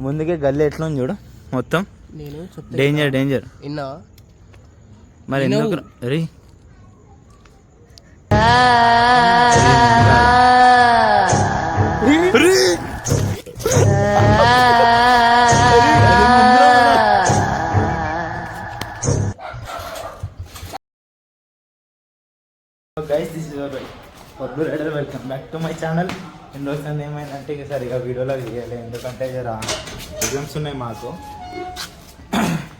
ముందుకే గల్లీ ఎట్లా ఉంది చూడు మొత్తం. Danger danger. మరి ఎందుకు రీ గైస్, దిస్ ఇస్ వద్దు rider, welcome back to my channel. ఎన్ని రోజులు ఏమైందంటే ఇక సరిగా వీడియోలో తీయాలి, ఎందుకంటే జర ఎగ్జామ్స్ ఉన్నాయి మాకు.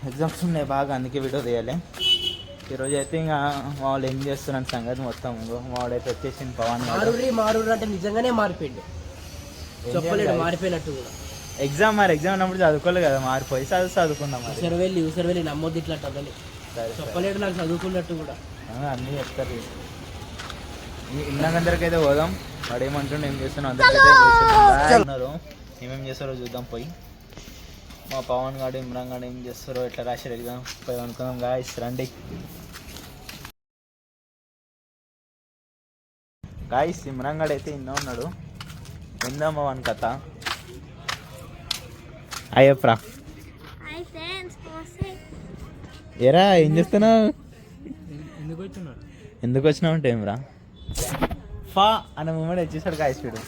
ఎగ్జామ్స్ ఉన్నాయి బాగా, అందుకే వీడియో తీయాలి. ఈరోజు అయితే ఇంకా మా వాళ్ళు ఏం చేస్తున్నాను సంగతి మొత్తం. మా వాడైతే వచ్చేసింది పవన్. మారు అంటే నిజంగానే మారిపోయింది, మారిపోయినట్టు కూడా. ఎగ్జామ్ అన్నప్పుడు చదువుకోలేదు కదా, మారిపోయి చదువుకున్నాం. ఊసరవెల్లి నమ్మొద్దు ఇట్లా తగ్గలి, చెప్పలేడు నాకు చదువుకున్నట్టు కూడా. అన్నీ చెప్తారు. ఇందాకందరికి అయితే పోదాం. వాడు ఏమంటుండే ఏం చేస్తున్నాం అందరికైతే ఉన్నారు. ఏమేమి చేస్తారో చూద్దాం పోయి. మా పవన్ గాడు ఇమ్రాన్ గాడు ఏం చేస్తారో, ఎట్లా రాశారు ఎగ్జామ్ పోయి అనుకుందాం. గాయస్ రండి. గాయస్ ఇమ్రాన్ గాడు అయితే ఇన్నో ఉన్నాడు, విందామా వాని కథ. అయ్యప్రా ఏరా ఏం చేస్తున్నావు? ఎందుకు వచ్చినావు అంటే ఏమరా ఫా అనే మూమెంట్ వచ్చేసాడు గాయస్ వీడు.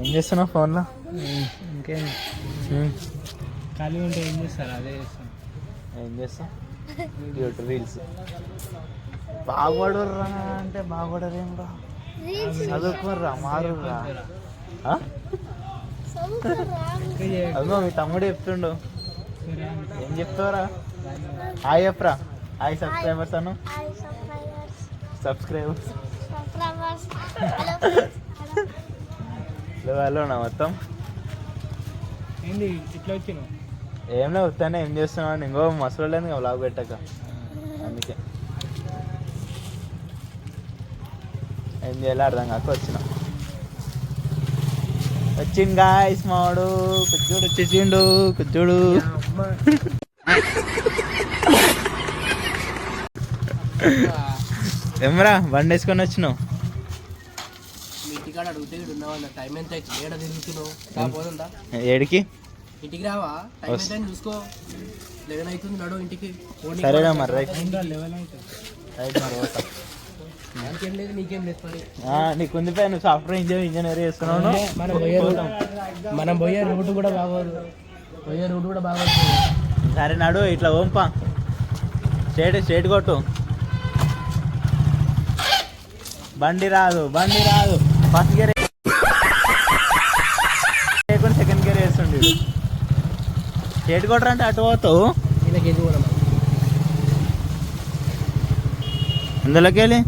ఏం చేస్తున్నావు ఫోన్లో? ఇంకేం ఖాళీ ఉంటే ఏం చేస్తారు, అదే చేస్తాను. ఏం చేస్తాం? YouTube reels. బాగుపడరా అంటే బాగుపడరేం రా, చదువుకోర్రా మారురా. అదిగో మీ తమ్ముడు చెప్తుండు, ఏం చెప్తావురా? హాయ్ చెప్పరా. హాయ్ సబ్స్క్రైబర్స్ అను. సబ్స్క్రైబర్స్ హలోనా మొత్తం. ఏంటి ఇట్లా వచ్చినావు? ఏం లేదు, వస్తానే. ఏం చేస్తున్నావు? ఇంకో మసలు లేదు ఇంకా బ్లాగ్ పెట్టాక, అందుకే ఏం చేయాలి అర్థం కాక వచ్చిన. వచ్చింది గాయస్ మావాడు, కుజ్జుడు వచ్చేసిండు. కుజ్జుడు ఏమరా బండి వేసుకొని వచ్చినావు? ఏడికి? ఇంటికి రావా? చూసుకో, 11 అవుతుంది. నడు ఇంటికి. సరేనా మరి, రైట్ నీకు ఉందిపోయా. నువ్వు సాఫ్ట్వేర్ ఇంజనీర్ చేస్తున్నావు. మనం పోయే రూట్ కూడా బాగోదు, సరే నాడు ఇట్లా ఓంపా, స్ట్రేట్ కొట్టు. బండి రాదు ఫస్ట్ గేర్ లేకుండా సెకండ్ గేర్ వేస్తుండే. స్ట్రేట్ కొట్టరు అంటే అటు పోతావు. అందులోకి వెళ్ళి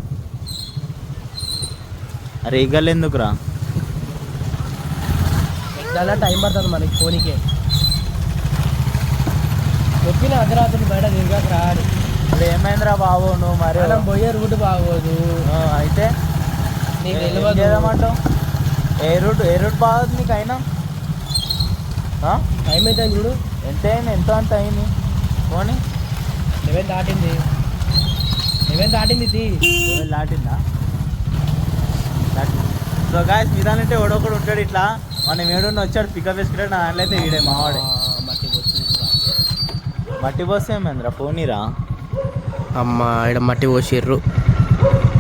అరే ఈ గల్లి ఎందుకురా? టైం పడుతుంది మనకి ఫోన్కే. చెప్పిన అర్ధరాత్రి బయట తిరగక రాడు. ఇప్పుడు ఏమైందిరా బాబు నువ్వు? మరి మనం పోయే రూట్ బాగోదు. అయితే నీకు తెలియదు ఏమంటావు? ఏ రూట్ బాగోదు నీకు? అయినా టైం అయితే చూడు ఎంత అయింది, ఎంతో అంత అయింది. పోనీ 11 దాటింది. 11 దాటిందా? సో గాయస్ నిదానంటే ఒకడొకడు ఉంటాడు ఇట్లా. మనం ఏడున్న వచ్చాడు పికప్ వేసుకుంటాడు. నా దాంట్లో అయితే వీడే మావాడే. మట్టి పోస్తే ఏమైందిరా? పోనీరా అమ్మ, ఇక్కడ మట్టి పోసిర్రు.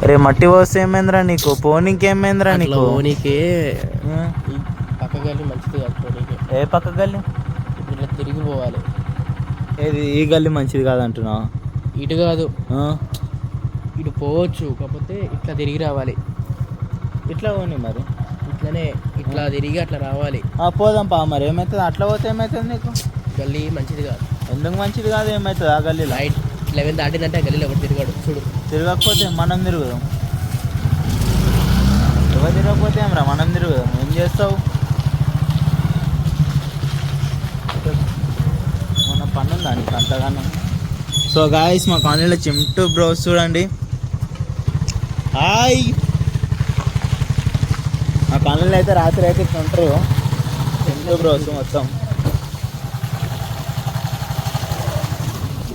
రే మట్టి పోస్తే ఏమైందిరా నీకు? పోనీకేమైందిరా నీకు? పోనీకి పక్క గల్లి మంచిది కాదు. పోనీకి ఏ పక్క గల్లి? ఇట్లా తిరిగి పోవాలి. ఏది ఈ గల్లి మంచిది కాదంటున్నావు? ఇటు కాదు, ఇటు పోవచ్చు, కాకపోతే ఇట్లా తిరిగి రావాలి. ఇట్లా పోనీ మరి. ఇట్లనే ఇట్లా తిరిగి అట్లా రావాలి. పోదాం పా. మరి ఏమవుతుంది? అట్లా పోతే ఏమవుతుంది నీకు? గల్లీ మంచిది కాదు. ఎందుకు మంచిది కాదు? ఏమవుతుంది ఆ గల్లీలో? లైట్ 11 దాటిందంటే గల్లీలో ఎవరు తిరిగాడు చూడు. తిరగకపోతే మనం తిరుగుదాం. ఎవరు తిరగకపోతే ఏమరా మనం తిరుగుదాం. ఏం చేస్తావు? మన పని ఉందా నీకు అంతగానో? సో గాయస్ మా కాలనీలో చింటూ బ్రోస్ చూడండి. హాయ్. మా కాలనీలో అయితే రాత్రి అయితే ఉంటారు చింటూ బ్రోస్ మొత్తం.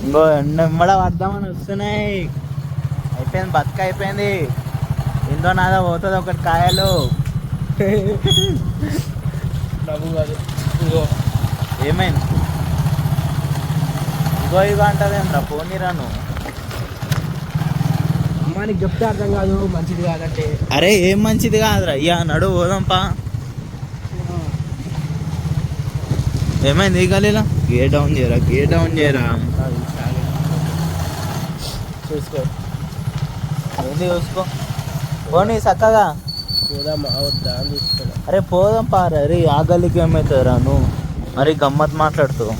ఇంకో ఎండ పడదామని వస్తున్నాయి. అయిపోయింది, బతుక అయిపోయింది. ఇందో నాదో పోతుంది ఒకటి కాయలు. నవ్వు కాదు ఇగో ఏమైంది ఇగో ఇగో అంటదేమ్రా పోనీ రాను. అమ్మానికి చెప్తే అర్థం కాదు మంచిది కాదంటే. అరే ఏం మంచిది కాదురా అయ్యా నడు పోదాంపా. ఏమైంది ఈ గలీలా గేట్ డౌన్ చేయరా చూసుకో ఏంది చూసుకో పోనీ చక్కగా పోదామా వద్దా అని చూసుకోవాలి. అరే పోదాం పారా. అరే ఆ గల్లీకి ఏమవుతుందిరా నువ్వు మరి గమ్మత్ మాట్లాడుతావు.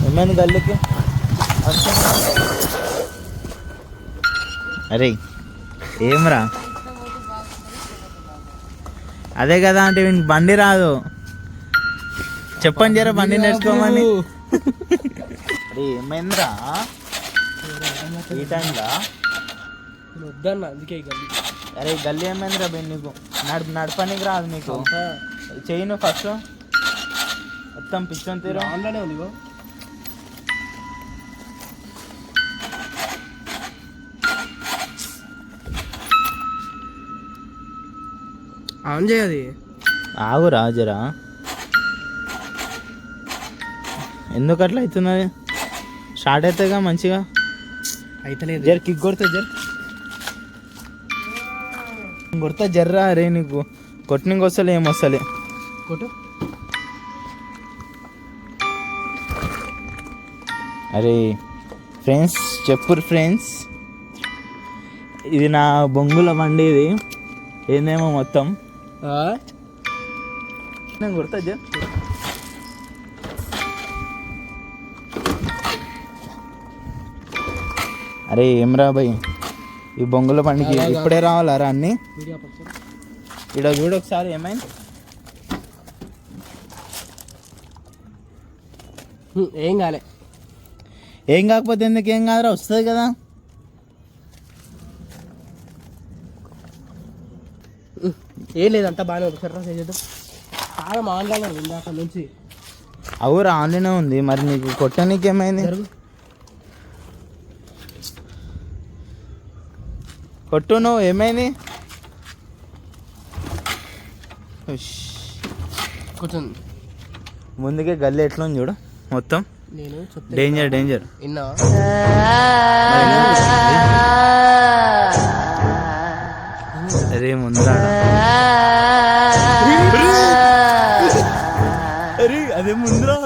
ఏమైంది గల్లీకి? అరే ఏమ్రా అదే కదా అంటే వీనికి బండి రాదు. చెప్పండి జర బండి నేర్చుకోమని. అరే ఏమైందిరా ఈ టైంలో? వద్దన్న అందుకే గల్లీ. అరే గల్లీ ఏమైందిరా బెన్ నీకు? నడపనికి రాదు నీకు? చెయ్యి ఫస్ట్ మొత్తం పిచ్చని తీరు. ఆన్లోనే ఉంది ఇగో. ఆన్ చేయది. ఆగు రాజరా ఎందుకు అట్లా అవుతున్నది? స్టార్ట్ అవుతాయిగా మంచిగా అయితలేదు. జర కిక్ కొడతా జర్రా. అరే నీకు కొట్టినకి వస్తలే ఏమొస్తలే. కొట్టు. అరే ఫ్రెండ్స్ చెప్పురు ఫ్రెండ్స్, ఇది నా బొంగుల బండి. ఇది ఏందేమో మొత్తం నేను కొడతా జర్. అరే ఏమ్రా భయ్ ఈ బొంగుల బండికి ఇప్పుడే రావాలరా అన్నీ? ఇక్కడ చూడు ఒకసారి ఏమైంది? ఏం కాలే. ఏం కాకపోతే ఎందుకు ఏం కాదురా వస్తుంది కదా. ఏం లేదు అంతా బాగానే ఉంది. సరే చేద్దాం. చాలా ఆన్లైన్ ఇందాక నుంచి. అవురా ఆన్లైన్ ఉంది. మరి నీకు కొట్టడానికి ఏమైంది? కొట్టు నువ్వు ఏమైంది? కూర్చొని ముందుకే గల్లీ ఎట్లా ఉంది చూడు మొత్తం. నేను డేంజర్ విన్నా. అరే ముందరా అరే అదే ముందరా